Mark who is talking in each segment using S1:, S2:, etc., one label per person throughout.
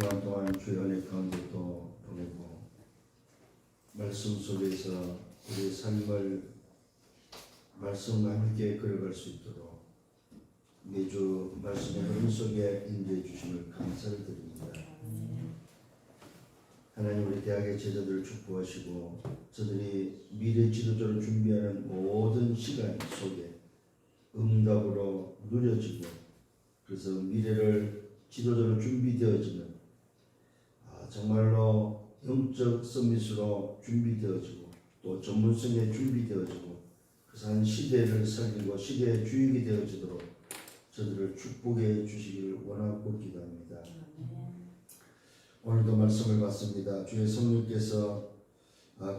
S1: 주간 동안 주의 은혜 가운데도 보내고 말씀 속에서 우리의 삶을 말씀과 함께 걸어갈 수 있도록 매주 말씀의 흐름 속에 인도해 주심을 감사를 드립니다. 하나님, 우리 대학의 제자들을 축복하시고 저들이 미래 지도자를 준비하는 모든 시간 속에 응답으로 누려지고, 그래서 미래를 지도자로 준비되어지는 정말로 영적 서밋으로 준비되어지고 또 전문성에 준비되어지고, 그래서 한 시대를 살리고 시대의 주역이 되어지도록 저들을 축복해 주시기를 원하고 기도합니다. 오늘도 말씀을 받습니다. 주의 성령께서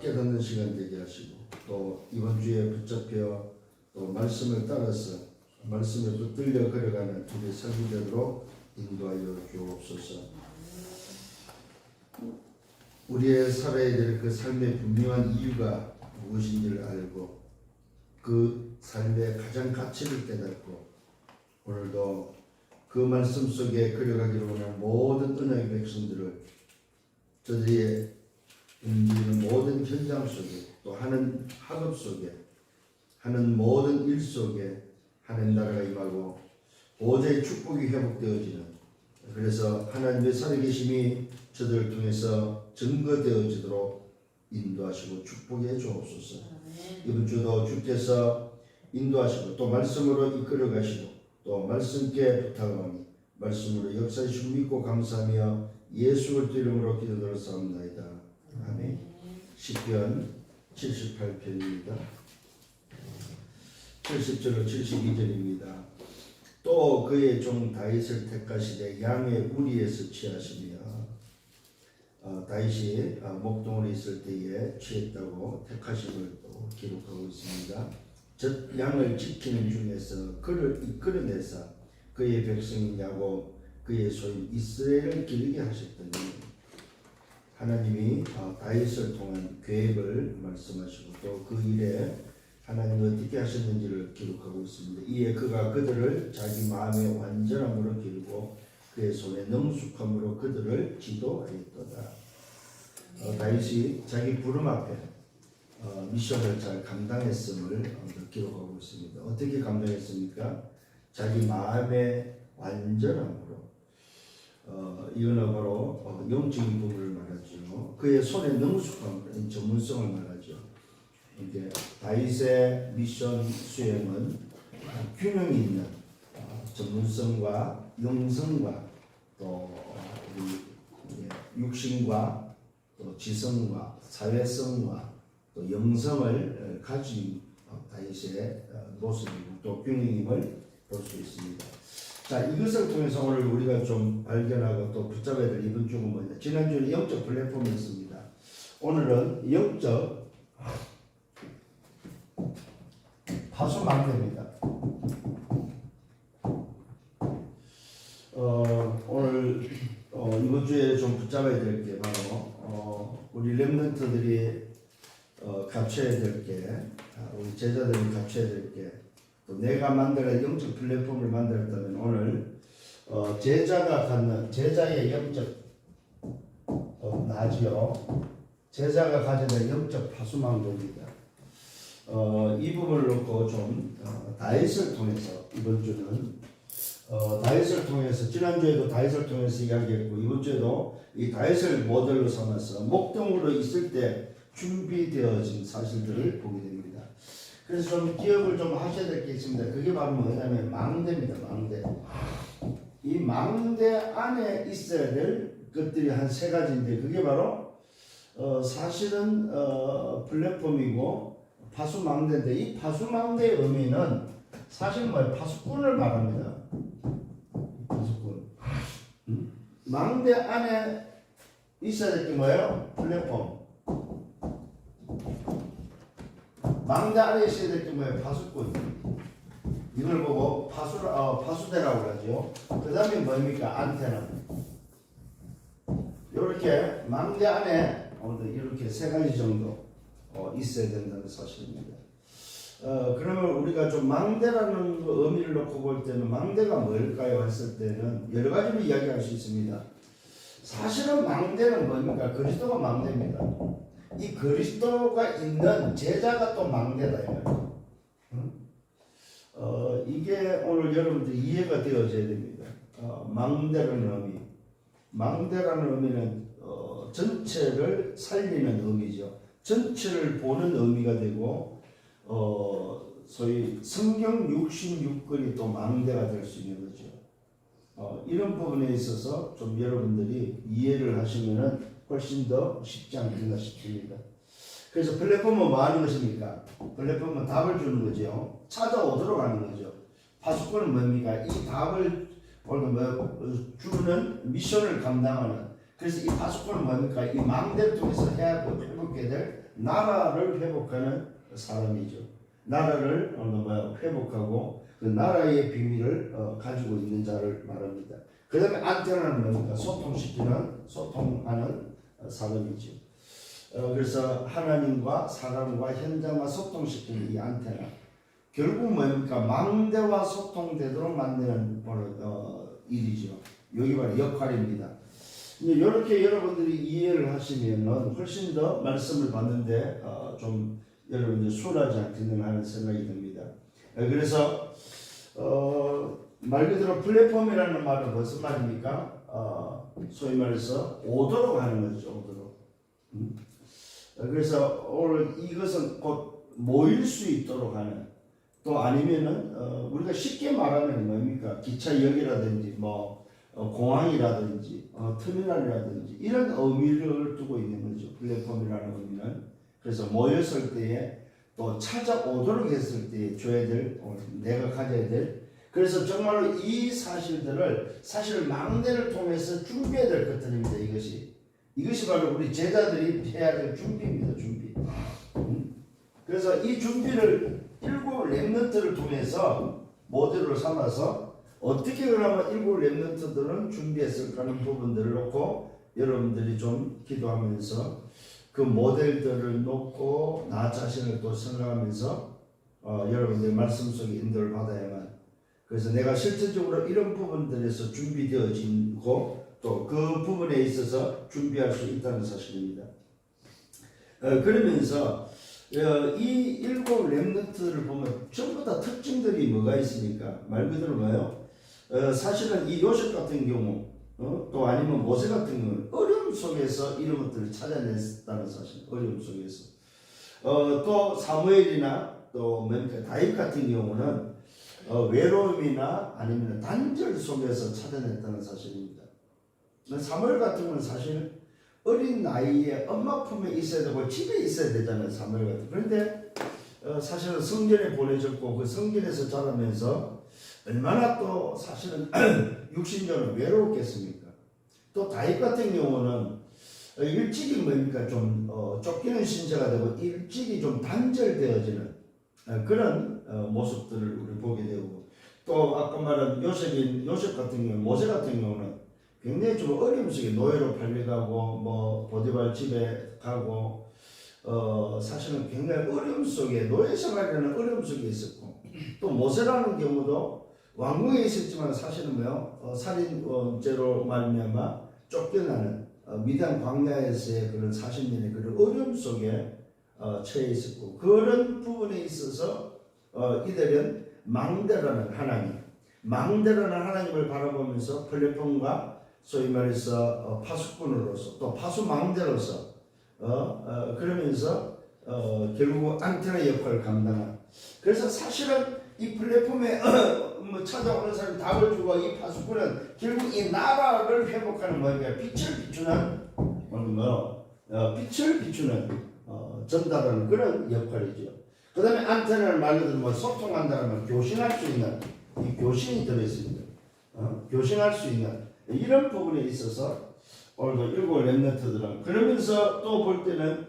S1: 깨닫는 시간 되게 하시고, 또 이번 주에 붙잡혀 또 말씀을 따라서 말씀에 붙들려 걸어가는 우리 삶이 되도록 인도하여 주옵소서. 우리의 살아야 될 그 삶의 분명한 이유가 무엇인지를 알고 그 삶의 가장 가치를 깨닫고, 오늘도 그 말씀 속에 걸어가기로 하는 모든 은혜의 백성들을 저들이 움직이는 모든 현장 속에, 또 하는 학업 속에, 하는 모든 일 속에 하나님 나라가 임하고 보좌의 축복이 회복되어지는, 그래서 하나님의 살아계심이 저들을 통해서 증거되어지도록 인도하시고 축복해 주옵소서. 이번 주도 주께서 인도하시고 또 말씀으로 이끌어 가시고 또 말씀께 부탁하니 말씀으로 역사하시고 믿고 감사하며 예수 그리스도 이름으로 기도드렸사옵나이다. 아멘. 시편 78편입니다. 70절로 72절입니다. 또 그의 종 다윗을 택하시되 양의 우리에서 취하시며, 다윗이 목동으로 있을 때에 취했다고 택하심을 또 기록하고 있습니다. 즉 양을 지키는 중에서 그를 이끌어내사 그의 백성인 야곱 그의 소인 이스라엘을 기르게 하셨더니, 하나님이 다윗을 통한 계획을 말씀하시고 또 그 일에 하나님이 어떻게 하셨는지를 기록하고 있습니다. 이에 그가 그들을 자기 마음의 완전함으로 기르고 그의 손의 능숙함으로 그들을 지도하였도다. 다윗이 자기 부름 앞에 미션을 잘 감당했음을 기록하고 있습니다. 어떻게 감당했습니까? 자기 마음의 완전함으로. 이거는 바로 영적인 부분을 말하죠. 그의 손의 능숙함, 전문성을 말하죠. 이게 다윗의 미션 수행은 균형이 있는 전문성과 영성과 또 육신과 또 지성과 사회성과 또 영성을 가진 다윗의 모습이고 또 균형임을 볼 수 있습니다. 자, 이것을 통해서 오늘 우리가 좀 발견하고 또 붙잡아야 될 이번 주는 뭐냐? 지난주에 영적 플랫폼이었습니다. 오늘은 영적 파수망대입니다. 오늘 이번 주에 좀 붙잡아야 될 게 바로 우리 렘넌트들이 갖춰야 될 게, 우리 제자들이 갖춰야 될 게, 또 내가 만들어 영적 플랫폼을 만들었다면 오늘 제자가 갖는 제자의 영적 나지요. 제자가 가져야 될 영적 파수망대입니다. 이 부분을 놓고 좀 다윗을 통해서 이번 주는 다윗을 통해서, 지난주에도 다윗을 통해서 이야기했고 이번 주에도 이 다윗을 모델로 삼아서 목동으로 있을 때 준비되어진 사실들을 보게 됩니다. 그래서 좀 기억을 좀 하셔야 될 게 있습니다. 그게 바로 뭐냐면 망대입니다. 망대. 이 망대 안에 있어야 될 것들이 한 세 가지인데, 그게 바로 사실은 플랫폼이고 파수망대인데, 이 파수망대의 의미는 사실 뭐예요? 파수꾼을 말합니다. 파수꾼. 망대 안에 있어야 될 게 뭐예요? 플랫폼. 망대 안에 있어야 될 게 뭐예요? 파수꾼. 이걸 보고 파수대라고 하죠. 그 다음에 뭡니까? 안테나. 이렇게 망대 안에 이렇게 세 가지 정도 있어야 된다는 사실입니다. 그러면 우리가 좀 망대라는 의미를 놓고 볼 때는 망대가 뭘까요? 했을 때는 여러 가지로 이야기할 수 있습니다. 사실은 망대는 뭡니까? 그리스도가 망대입니다. 이 그리스도가 있는 제자가 또 망대다 이 말이에요. 이게 오늘 여러분들 이해가 되어져야 됩니다. 망대라는 의미, 망대라는 의미는 전체를 살리는 의미죠. 전체를 보는 의미가 되고 소위 성경 66권이 또 망대가 될 수 있는 거죠. 이런 부분에 있어서 좀 여러분들이 이해를 하시면은 훨씬 더 쉽지 않겠나 싶습니다. 그래서 플랫폼은 뭐 하는 것입니까? 플랫폼은 답을 주는 거죠. 찾아오도록 하는 거죠. 파수꾼은 뭡니까? 이 답을 주는 미션을 감당하는. 그래서 이 파수꾼은 뭡니까? 이 망대를 통해서 회복해야 될 나라를 회복하는 사람이죠. 나라를 회복하고 그 나라의 비밀을 가지고 있는 자를 말합니다. 그 다음에 안테나는 뭡니까? 소통하는 사람이죠. 그래서 하나님과 사람과 현장과 소통시키는 이 안테나. 결국 뭡니까? 망대와 소통되도록 만드는 일이죠. 여기 바로 역할입니다. 이렇게 여러분들이 이해를 하시면은 훨씬 더 말씀을 받는데 좀 여러분들 수월하지 않겠나 하는 생각이 듭니다. 그래서 말 그대로 플랫폼이라는 말은 무슨 말입니까? 소위 말해서 오도록 하는 거죠. 오도록. 그래서 오늘 이것은 곧 모일 수 있도록 하는, 또 아니면은 우리가 쉽게 말하면 뭡니까? 기차역이라든지 뭐 공항이라든지 터미널이라든지 이런 의미를 두고 있는 거죠. 플랫폼이라는 의미는. 그래서 모였을 때에 또 찾아오도록 했을 때에 줘야 될, 내가 가져야 될, 그래서 정말로 이 사실들을 사실 망대를 통해서 준비해야 될 것들입니다. 이것이 바로 우리 제자들이 해야 될 준비입니다. 준비. 그래서 이 준비를 일곱 렘넌트를 통해서 모델로 삼아서 어떻게 그러면 일곱 렘넌트들은 준비했을까 하는 부분들을 놓고 여러분들이 좀 기도하면서 그 모델들을 놓고 나 자신을 또 생각하면서 여러분들의 말씀 속에 인도를 받아야만, 그래서 내가 실질적으로 이런 부분들에서 준비되어지고 또 그 부분에 있어서 준비할 수 있다는 사실입니다. 그러면서 이 일곱 렘넌트를 보면 전부 다 특징들이 뭐가 있습니까? 말 그대로 뭐예요? 사실은 이 요셉 같은 경우 또 아니면 모세 같은 경우는 어려움 속에서 이런 것들을 찾아냈다는 사실. 어려움 속에서 또 사무엘이나 또 다윗 같은 경우는 외로움이나 아니면 단절 속에서 찾아냈다는 사실입니다. 사무엘 같은 경우는 사실 어린 나이에 엄마 품에 있어야 되고 집에 있어야 되잖아요. 사무엘 같은. 그런데 사실은 성전에 보내졌고 그 성전에서 자라면서 얼마나 또 사실은 육신적으로 외로웠겠습니까? 또 다윗 같은 경우는 일찍이 뭡니까? 좀 쫓기는 신세가 되고 일찍이 좀 단절되어지는 그런 모습들을 우리 보게 되고, 또 아까 말한 요셉 같은 경우, 모세 같은 경우는 굉장히 좀 어려움 속에 노예로 팔려가고 뭐 보디발 집에 가고 사실은 굉장히 어려움 속에, 노예 생활이라는 어려움 속에 있었고, 또 모세라는 경우도 왕궁에 있었지만 사실은 살인죄로 말미암아 쫓겨나는 미디안 광야에서의 그런 40년의 그런 어려움 속에 처해 있었고, 그런 부분에 있어서 이들은 망대라는 하나님을 바라보면서 플랫폼과 소위 말해서 파수꾼으로서 또 파수망대로서 그러면서 결국 안테나 역할을 감당한. 그래서 사실은 이 플랫폼에 찾아오는 사람이 답을 주고 이 파수꾼은 결국 이 나라를 회복하는 뭐냐, 빛을 비추는 전달하는 그런 역할이죠. 그 다음에 안테나를 말 그대로 소통한다는 말, 교신할 수 있는, 이 교신이 들어있습니다. 교신할 수 있는 이런 부분에 있어서 오늘도 일곱 렘넌트들은, 그러면서 또 볼 때는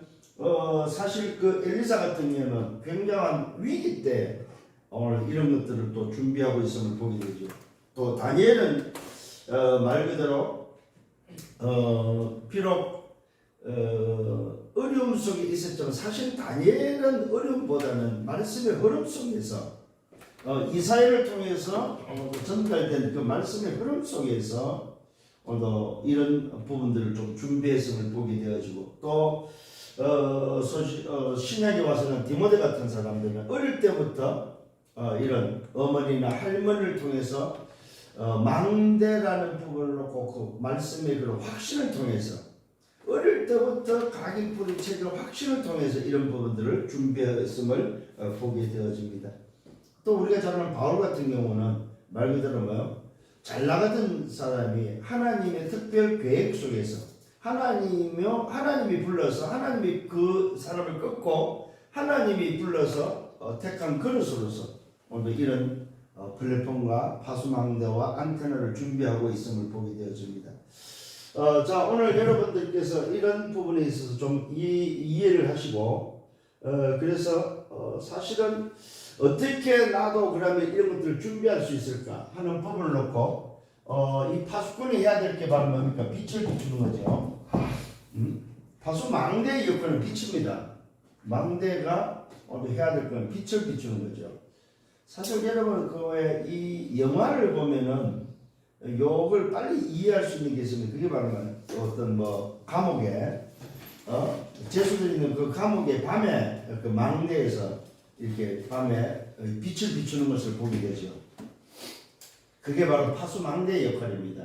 S1: 사실 그 엘리사 같은 경우는 굉장한 위기 때 오늘 이런 것들을 또 준비하고 있음을 보게 되죠. 또 다니엘은 말 그대로 비록 어려움 속에 있었지만 사실 다니엘은 어려움보다는 말씀의 흐름 속에서 이사야를 통해서 전달된 그 말씀의 흐름 속에서 이런 부분들을 좀 준비했음을 보게 되어지고 또 신약에 와서는 디모데 같은 사람들은 어릴 때부터 이런 어머니나 할머니를 통해서 망대라는 부분을 놓고 그 말씀의 그런 확신을 통해서 어릴 때부터 각인뿌리 체질 확신을 통해서 이런 부분들을 준비했음을 보게 되어집니다. 또 우리가 잘 아는 바울 같은 경우는 말 그대로 뭐요? 잘 나가던 사람이 하나님의 특별 계획 속에서 하나님이 불러서 하나님이 그 사람을 끊고 하나님이 불러서 택한 그릇으로서 오늘 이런 플랫폼과 파수망대와 안테나를 준비하고 있음을 보게 되어집니다. 자, 오늘 여러분들께서 이런 부분에 있어서 좀 이해를 하시고 그래서 사실은 어떻게 나도 그러면 이런 것들을 준비할 수 있을까 하는 부분을 놓고 이 파수꾼이 해야 될 게 바로 뭡니까? 빛을 비추는 거죠. 파수망대의 역할은 빛입니다. 망대가 해야 될 건 빛을 비추는 거죠. 사실 여러분 이 영화를 보면은 요걸 빨리 이해할 수 있는 게 있으면 그게 바로 어떤 감옥에 재수들 있는 그 감옥의 밤에 그 망대에서 이렇게 밤에 빛을 비추는 것을 보게 되죠. 그게 바로 파수망대의 역할입니다.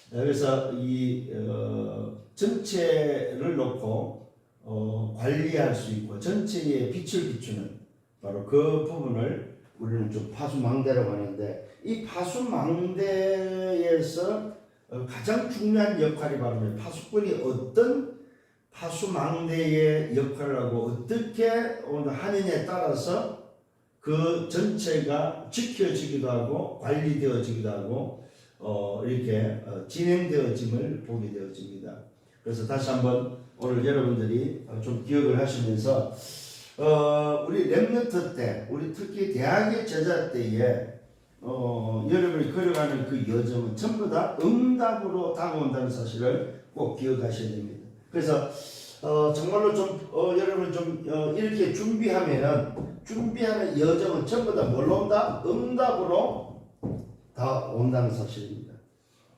S1: 그래서 이 전체를 놓고 관리할 수 있고 전체에 빛을 비추는 바로 그 부분을 우리는 좀 파수망대라고 하는데 이 파수망대에서 가장 중요한 역할이 바로 파수꾼이 어떤 파수망대의 역할을 하고 어떻게 하느냐에 따라서 그 전체가 지켜지기도 하고 관리되어지기도 하고 이렇게 진행되어짐을 보게 되어집니다. 그래서 다시 한번 오늘 여러분들이 좀 기억을 하시면서 우리 렘넌트 때, 우리 특히 대학의 제자 때에 여러분이 걸어가는 그 여정은 전부 다 응답으로 다가온다는 사실을 꼭 기억하셔야 됩니다. 그래서 정말로 좀 여러분 좀 이렇게 준비하는 여정은 전부 다 뭘로 온다? 응답으로 다 온다는 사실입니다.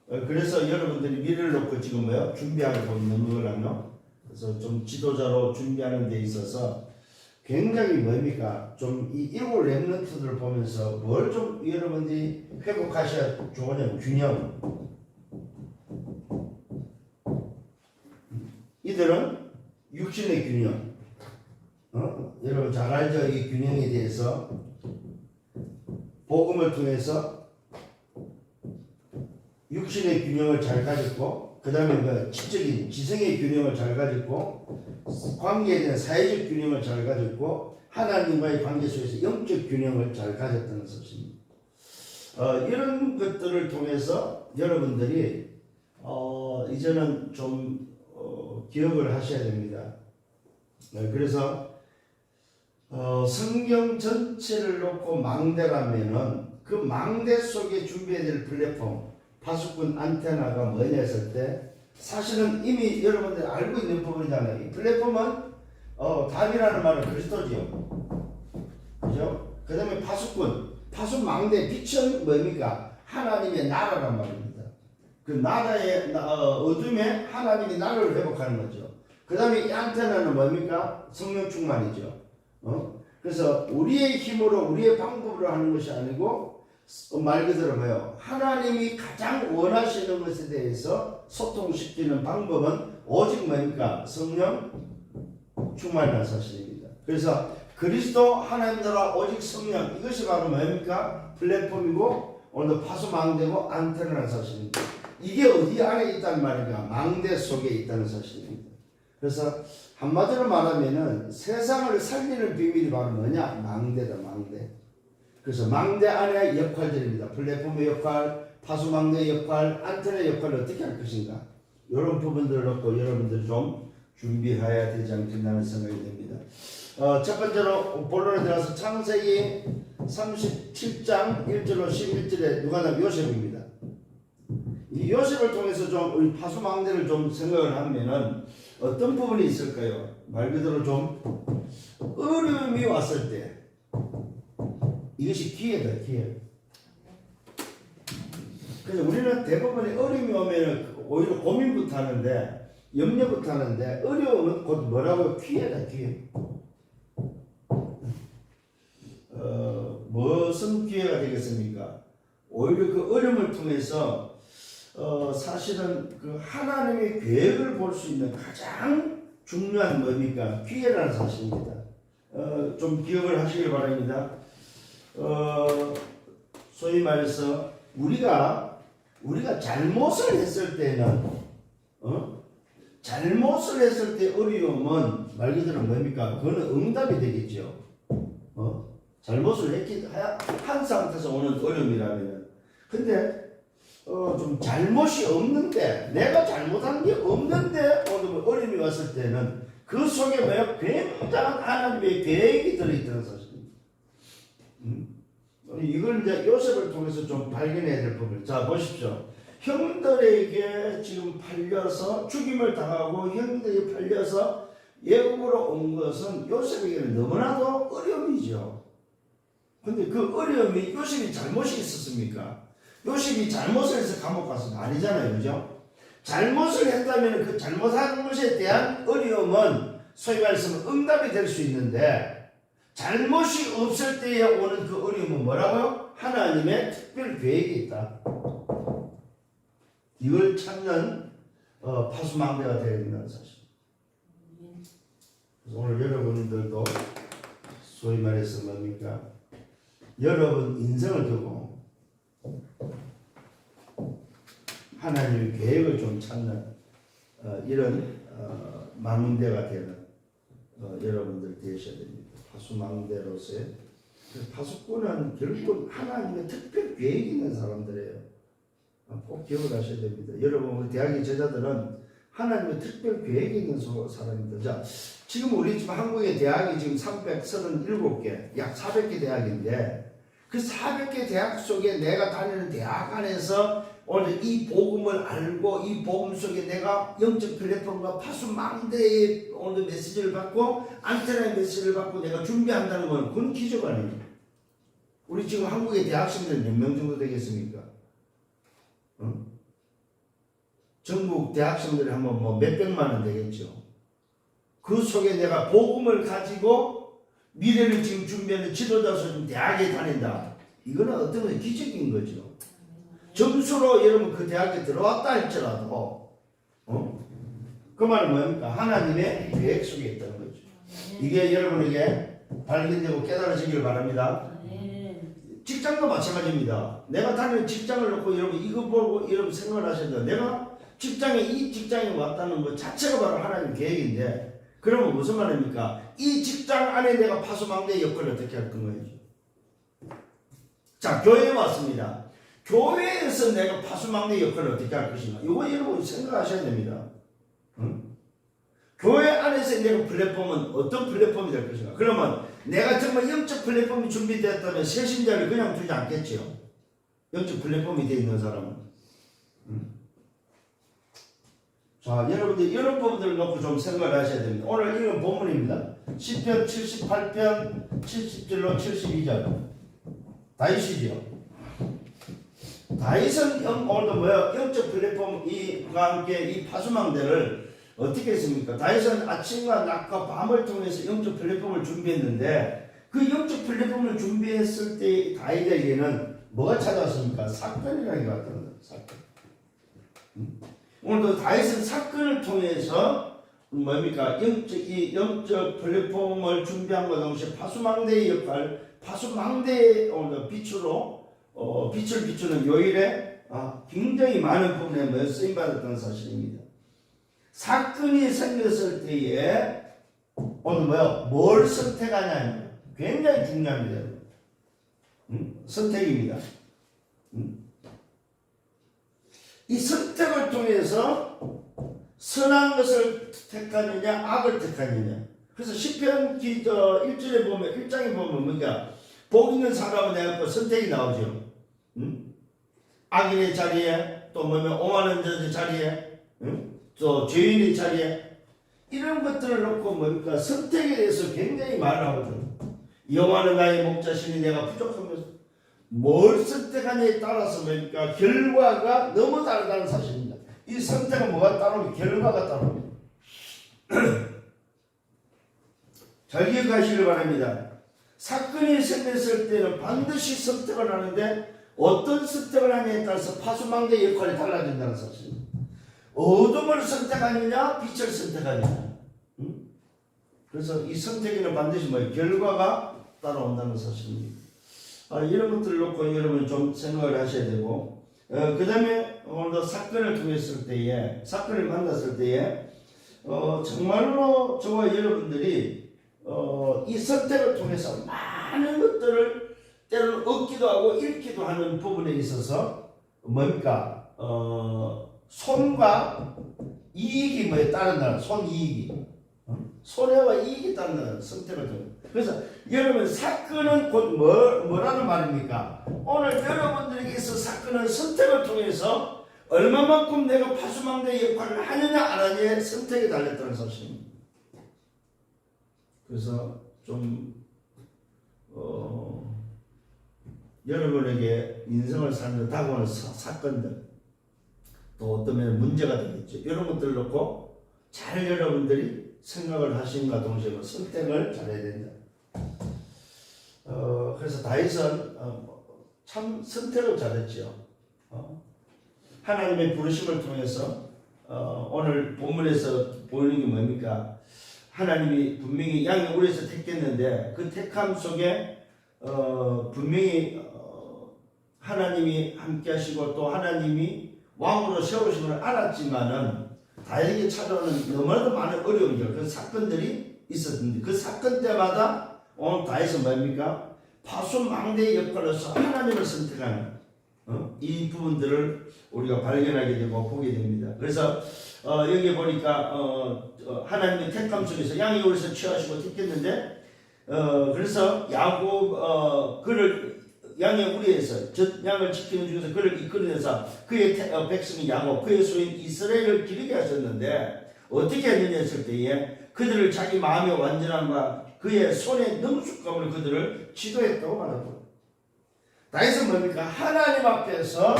S1: 그래서 여러분들이 미래를 놓고 지금 준비하고 있는 거라며 그래서 좀 지도자로 준비하는 데 있어서 굉장히 뭡니까? 좀 이 일곱 렘넌트들을 보면서 뭘 좀 여러분들이 회복하셔야 좋으냐면 균형. 이들은 육신의 균형. 여러분 잘 알죠? 이 균형에 대해서 복음을 통해서 육신의 균형을 잘 가졌고 그 다음에 그 지적인 지성의 균형을 잘 가졌고 관계에 대한 사회적 균형을 잘 가졌고 하나님과의 관계 속에서 영적 균형을 잘 가졌다는 것입니다. 이런 것들을 통해서 여러분들이 이제는 좀 기억을 하셔야 됩니다. 그래서 성경 전체를 놓고 망대라면은 그 망대 속에 준비해야 될 플랫폼 파수꾼 안테나가 뭐냐 했을 때 사실은 이미 여러분들이 알고 있는 부분이잖아요. 이 플랫폼은 답이라는 말은 그리스도지요. 그죠? 그 다음에 파수꾼, 파수망대 빛은 뭡니까? 하나님의 나라란 말입니다. 그 나라의 어둠에 하나님이 나라를 회복하는 거죠. 그 다음에 이 안테나는 뭡니까? 성령 충만이죠. 그래서 우리의 힘으로 우리의 방법으로 하는 것이 아니고 말 그대로 뭐요? 하나님이 가장 원하시는 것에 대해서 소통시키는 방법은 오직 뭡니까? 성령 충만이라는 사실입니다. 그래서 그리스도 하나님 나라 오직 성령 이것이 바로 뭡니까? 플랫폼이고 오늘 파수망대고 안테나라는 사실입니다. 이게 어디 안에 있다는 말인가? 망대 속에 있다는 사실입니다. 그래서 한마디로 말하면은 세상을 살리는 비밀이 바로 뭐냐? 망대다, 망대. 그래서 망대 안에 역할들입니다. 플랫폼의 역할, 파수망대의 역할, 안테나의 역할을 어떻게 할 것인가? 이런 부분들을 놓고 여러분들 좀 준비해야 되지 않겠나는 생각이 듭니다. 첫 번째로 본론에 들어가서 창세기 37장 1절로 11절에 누가 나면 요셉입니다. 이 요셉을 통해서 좀 우리 파수망대를 좀 생각을 하면은 어떤 부분이 있을까요? 말 그대로 좀 어려움이 왔을 때 이것이 기회다, 기회. 그래서 우리는 대부분의 어려움이 오면 오히려 고민부터 하는데 염려부터 하는데 어려움은 곧 뭐라고요? 기회다 기회. 무슨 기회가 되겠습니까? 오히려 그 어려움을 통해서 사실은 그 하나님의 계획을 볼 수 있는 가장 중요한 뭡니까? 기회라는 사실입니다. 좀 기억을 하시길 바랍니다. 소위 말해서 우리가 잘못을 했을 때는 잘못을 했을 때 어려움은 말 그대로 뭡니까? 그거는 응답이 되겠죠. 잘못을 한 상태에서 오는 어려움이라면. 근데 좀 잘못이 없는데 내가 잘못한 게 없는데 어려움이 왔을 때는 그 속에 뭐야? 굉장한 하나님의 계획이 들어있다는 사실입니다. 이걸 이제 요셉을 통해서 좀 발견해야 될 부분. 자, 보십시오. 형들에게 지금 팔려서 죽임을 당하고 형들에게 팔려서 애굽으로 온 것은 요셉에게는 너무나도 어려움이죠. 근데 그 어려움이 요셉이 잘못이 있었습니까? 요셉이 잘못을 해서 감옥 갔습니다. 아니잖아요. 그죠? 잘못을 했다면 그 잘못한 것에 대한 어려움은 소위 말해서 응답이 될 수 있는데 잘못이 없을 때에 오는 그 어려움은 뭐라고요? 하나님의 특별 계획이 있다. 이걸 찾는 파수망대가 되어야 된다는 사실. 그래서 오늘 여러분들도 소위 말해서 뭡니까? 여러분 인생을 두고 하나님의 계획을 좀 찾는 이런 망대가 되는 여러분들 되셔야 됩니다. 파수망대로서의 파수꾼은 결국 하나님의 특별 계획이 있는 사람들이에요. 꼭 기억을 하셔야 됩니다. 여러분 우리 대학의 제자들은 하나님의 특별 계획이 있는 사람입니다. 자, 지금 우리 지금 한국의 대학이 지금 337개, 약 400개 대학인데 그 400개 대학 속에 내가 다니는 대학 안에서 오늘 이 복음을 알고 이 복음 속에 내가 영적 플랫폼과 파수망대의 오늘 메시지를 받고 안테나의 메시지를 받고 내가 준비한다는 건 그건 기적 아니에요. 우리 지금 한국의 대학생들 몇 명 정도 되겠습니까? 전국 대학생들이 한번 뭐 몇백만 원 되겠죠. 그 속에 내가 복음을 가지고 미래를 지금 준비하는 지도자로서 좀 대학에 다닌다. 이거는 어떤 건 기적인 거죠. 점수로 여러분 그 대학에 들어왔다 할지라도 그 말은 뭡니까? 하나님의 계획 속에 있다는 거죠. 이게 여러분에게 발견되고 깨달으시길 바랍니다. 직장도 마찬가지입니다. 내가 다니는 직장을 놓고 여러분 이거 보고 여러분 생각을 하셔야 돼요. 내가 이 직장에 왔다는 것 자체가 바로 하나님 계획인데 그러면 무슨 말입니까? 이 직장 안에 내가 파수망대의 역할을 어떻게 할 건가요? 자, 교회에 왔습니다. 교회에서 내가 파수망대 역할을 어떻게 할 것인가? 이거 여러분 생각하셔야 됩니다. 교회 안에서 내가 플랫폼은 어떤 플랫폼이 될 것인가? 그러면 내가 정말 영적 플랫폼이 준비되었다면 새신자를 그냥 두지 않겠죠. 영적 플랫폼이 되어 있는 사람은. 자, 여러분들 이런 부분들을 놓고 좀 생각을 하셔야 됩니다. 오늘 이런 본문입니다. 시편 78편 70절로 72절. 다윗이죠. 다윗은 오늘도 뭐야? 영적 플랫폼과 함께 이 파수망대를 어떻게 했습니까? 다윗은 아침과 낮과 밤을 통해서 영적 플랫폼을 준비했는데 그 영적 플랫폼을 준비했을 때 다윗에게는 뭐가 찾아왔습니까? 사건이라는 게 왔다는 거예요. 사건. 오늘도 다윗은 사건을 통해서 뭡니까? 영적 플랫폼을 준비함과 동시에 파수망대의 역할, 파수망대의 오늘 빛을 비추는 요일에 굉장히 많은 부분에 쓰임받았다는 사실입니다. 사건이 생겼을 때에 오늘 뭘 선택하냐 굉장히 중요합니다. 선택입니다. 이 선택을 통해서 선한 것을 택하느냐 악을 택하느냐. 그래서 시편 1절에 보면 1장에 보면 뭔가 복 있는 사람은 내가 선택이 나오죠. 악인의 자리에 또 오만한 자의 자리에 또 죄인의 자리에 이런 것들을 놓고 뭡니까? 선택에 대해서 굉장히 말을 하거든. 여호와는 나의 목자시니 내가 부족하면서 뭘 선택하냐에 따라서 뭡니까? 결과가 너무 다르다는 사실입니다. 이 선택은 뭐가 따르면 결과가 따릅니다. 잘 기억하시길 바랍니다. 사건이 생겼을 때는 반드시 선택을 하는데 어떤 선택을 하냐에 따라서 파수망대의 역할이 달라진다는 사실입니다. 어둠을 선택하느냐 빛을 선택하느냐. 그래서 이 선택에는 반드시 결과가 따라온다는 사실입니다. 이런 것들을 놓고 여러분 좀 생각을 하셔야 되고, 그 다음에 오늘도 사건을 사건을 만났을 때에 정말로 저와 여러분들이 이 선택을 통해서 많은 것들을 때로는 얻기도 하고 잃기도 하는 부분에 있어서 뭡니까? 손과 이익이 따른다는 손이익이 손해와 이익이 따른다는 선택을 통해. 그래서 여러분 사건은 곧 뭐라는 말입니까? 오늘 여러분들에게 있어 사건은 선택을 통해서 얼마만큼 내가 파수망대의 역할을 하느냐 안 하느냐의 선택에 달렸다는 사실입니다. 그래서 좀 여러분에게 인생을 사는 다가오는 사건들 또 어떤 면에 문제가 되겠죠. 이런 것들을 놓고 잘 여러분들이 생각을 하심과 동시에 선택을 잘해야 된다. 그래서 다윗은 참 선택을 잘했죠. 하나님의 부르심을 통해서 오늘 본문에서 보이는 게 뭡니까? 하나님이 분명히 양의 우리에서 택했는데 그 택함 속에 분명히 하나님이 함께 하시고 또 하나님이 왕으로 세우신 걸 알았지만은 다윗에게 찾아오는 너무나도 많은 어려움들, 그 사건들이 있었는데 그 사건 때마다 오늘 다윗은 뭡니까? 파수망대의 역할로서 하나님을 선택하는 이 부분들을 우리가 발견하게 되고 보게 됩니다. 그래서 여기 보니까 하나님의 택함 속에서 양의 우리에서 취하시고 택했는데 그래서 야곱 그를 양의 우리에서 저 양을 지키는 중에서 그를 이끌어내서 그의 백성인 야곱 그의 소인 이스라엘을 기르게 하셨는데 어떻게 했느냐 했을 때에 그들을 자기 마음의 완전함과 그의 손의 능숙함으로 그들을 지도했다고 말합니다. 다윗은 뭡니까? 하나님 앞에서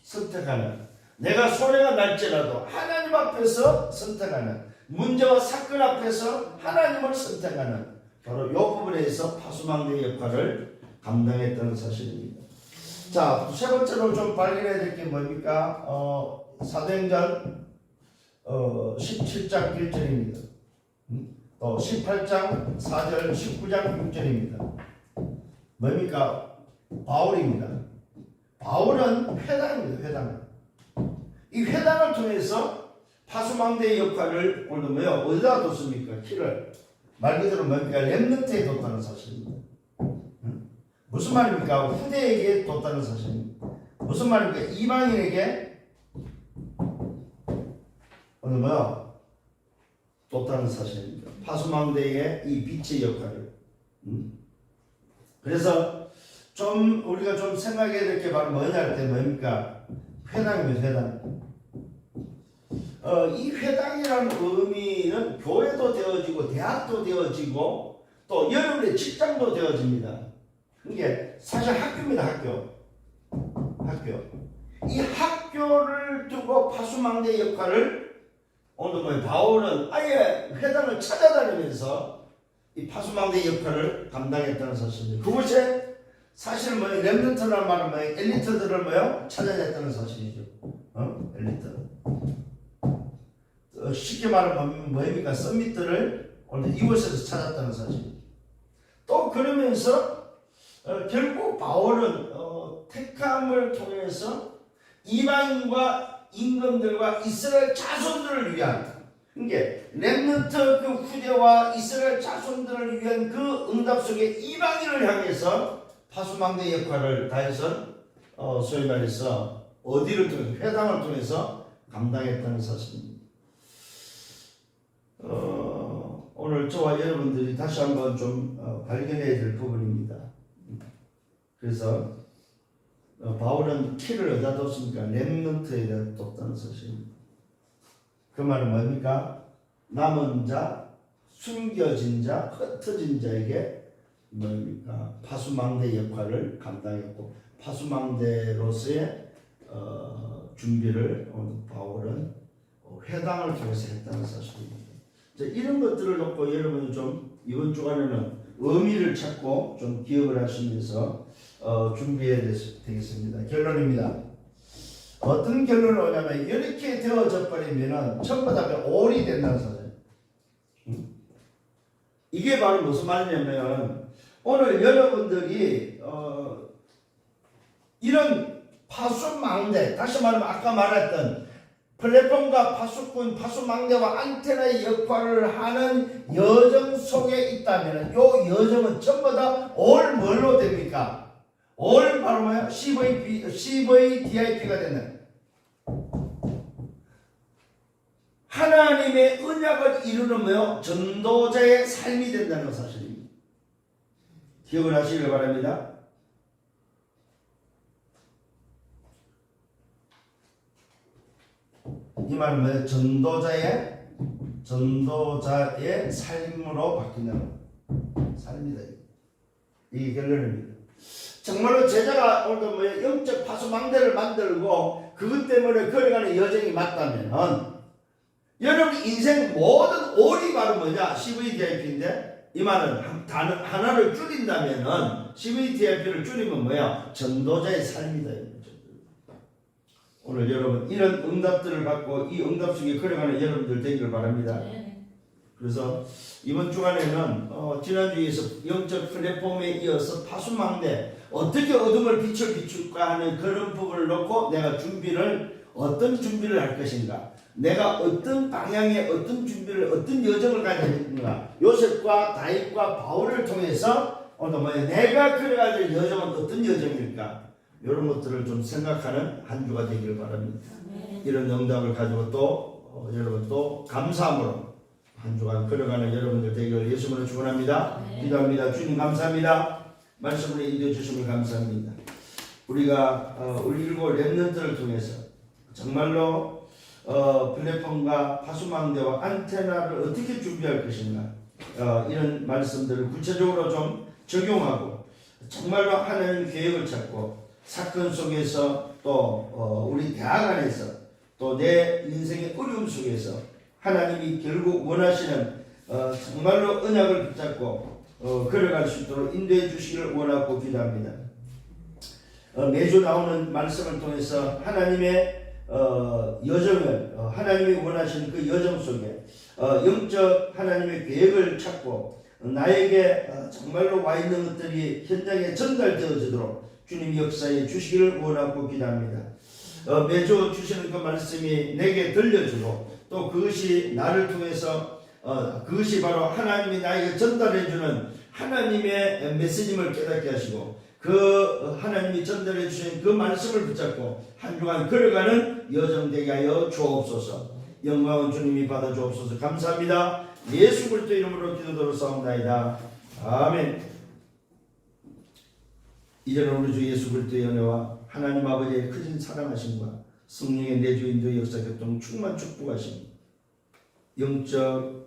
S1: 선택하는, 내가 손해가 날지라도 하나님 앞에서 선택하는, 문제와 사건 앞에서 하나님을 선택하는 바로 이 부분에서 파수망대의 역할을 감당했다는 사실입니다. 자, 세 번째로 좀 발견해야 될 게 뭡니까? 사도행전 17장 1절입니다. 또 18장 4절 19장 6절입니다. 뭡니까? 바울입니다. 바울은 회당입니다. 회당. 이 회당을 통해서 파수망대의 역할을 오늘 어디다 뒀습니까? 키를. 말 그대로 뭡니까? 렘넌트에 뒀다는 사실입니다. 무슨 말입니까? 후대에게 뒀다는 사실입니다. 무슨 말입니까? 이방인에게 오늘 뒀다는 사실입니다. 파수망대의 이 빛의 역할을. 그래서 좀 우리가 좀 생각해야 될 게 바로 뭐냐 할 때 뭡니까? 회당입니다. 회당. 이 회당이라는 의미는 교회도 되어지고 대학도 되어지고 또 여러분의 직장도 되어집니다. 이게 사실 학교입니다. 학교. 이 학교를 두고 파수망대의 역할을 오늘 바울은 아예 회당을 찾아다니면서 이 파수망대의 역할을 감당했다는 사실입니다. 그곳에 사실 렘넌트라는 말은 엘리트들을 찾아냈다는 사실이죠. 엘리트. 쉽게 말하면 뭡니까? 썸밋들을 오늘 이곳에서 찾았다는 사실입니다. 또 그러면서 결국 바울은 택함을 통해서 이방인과 임금들과 이스라엘 자손들을 위한 이게 렘넌트 그 후대와 이스라엘 자손들을 위한 그 응답 속에 이방인을 향해서 파수망대 역할을 다해서 소위 말해서 어디를 통해서 회당을 통해서 감당했다는 사실입니다. 오늘 저와 여러분들이 다시 한번 좀 발견해야 될 부분입니다. 그래서 바울은 키를 어디다 뒀습니까? 렘넌트에다 뒀다는 사실입니다. 그 말은 뭡니까? 남은 자, 숨겨진 자, 흩어진 자에게 뭡니까 파수망대 역할을 감당했고 파수망대로서의 준비를 바울은 회당을 통해서 했다는 사실입니다. 이런 것들을 놓고 여러분이 좀 이번 주간에는 의미를 찾고 좀 기억을 하시면서 준비해야 되겠습니다. 결론입니다. 어떤 결론을 오냐면 이렇게 되어져 버리면은 전부 다 올이 된다는 사실. 이게 바로 무슨 말이냐면 오늘 여러분들이 이런 파수망대, 다시 말하면 아까 말했던 플랫폼과 파수꾼, 파수망대와 안테나의 역할을 하는 여정 속에 있다면 이 여정은 전부 다 올 뭘로 됩니까? 올 바로 뭐야? CVDIP가 되는 하나님의 언약을 이루는 뭐요? 전도자의 삶이 된다는 사실입니다. 기억을 하시길 바랍니다. 이 말은 뭐예요? 전도자의 삶으로 바뀐다는 삶이다. 이게 결론입니다. 정말로 제자가 오늘 뭐예요? 영적 파수망대를 만들고 그것 때문에 걸어가는 여정이 맞다면 여러분 인생 모든 올이 바로 뭐냐? CVDIP인데 이 말은 단어 하나를 줄인다면은 CVDIP를 줄이면 뭐야? 전도자의 삶이다. 오늘 여러분 이런 응답들을 받고 이 응답 속에 걸어가는 여러분들 되기를 바랍니다. 그래서 이번 주간에는 지난주에서 영적 플랫폼에 이어서 파수망대 어떻게 어둠을 빛을 비출까 하는 그런 부분을 놓고 내가 어떤 준비를 할 것인가, 내가 어떤 방향의 어떤 준비를 어떤 여정을 가야 되는가, 요셉과 다윗과 바울을 통해서 내가 걸어가야 될 여정은 어떤 여정일까, 이런 것들을 좀 생각하는 한 주가 되기를 바랍니다. 이런 응답을 가지고 또 여러분 또 감사함으로 한 주간 걸어가는 여러분들 되기를 예수님으로 축원합니다. 기도합니다. 주님 감사합니다. 말씀을 인도해 주심을 감사합니다. 우리가 우리 일곱 렘넌트를 통해서 정말로 플랫폼과 파수망대와 안테나를 어떻게 준비할 것인가, 이런 말씀들을 구체적으로 좀 적용하고 정말로 하나님 계획을 찾고 사건 속에서 또 우리 대학 안에서 또 내 인생의 어려움 속에서 하나님이 결국 원하시는 정말로 언약을 붙잡고 걸어갈 수 있도록 인도해 주시기를 원하고 기도합니다. 매주 나오는 말씀을 통해서 하나님의 여정을 하나님이 원하시는 그 여정 속에 영적 하나님의 계획을 찾고 나에게 정말로 와 있는 것들이 현장에 전달되어지도록 주님 역사에 주시기를 원하고 기도합니다. 매주 주시는 그 말씀이 내게 들려주고 또 그것이 나를 통해서 그것이 바로 하나님이 나에게 전달해주는 하나님의 메시지를 깨닫게 하시고 그 하나님이 전달해 주신 그 말씀을 붙잡고 한 주간 걸어가는 여정 되게 하여 주옵소서. 영광은 주님이 받아 주옵소서. 감사합니다. 예수 그리스도 이름으로 기도드렸사옵나이다. 아멘. 이제는 우리 주 예수 그리스도의 은혜와 하나님 아버지의 크신 사랑하심과 성령의 내주인도의 역사 교통 충만 축복하심, 영적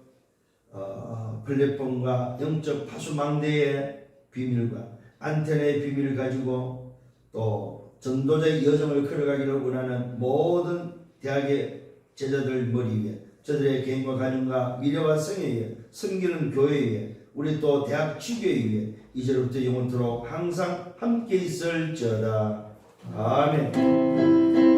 S1: 플랫폼과 영적 파수망대의 비밀과 안테나의 비밀을 가지고 또 전도자의 여정을 걸어가기를 원하는 모든 대학의 제자들 머리 위에, 저들의 개인과 가정과 미래와 성에 의해 섬기는 교회에 의해 우리 또 대학 지교에 의해 이제로부터 영원토록 항상 함께 있을지어다. 아멘.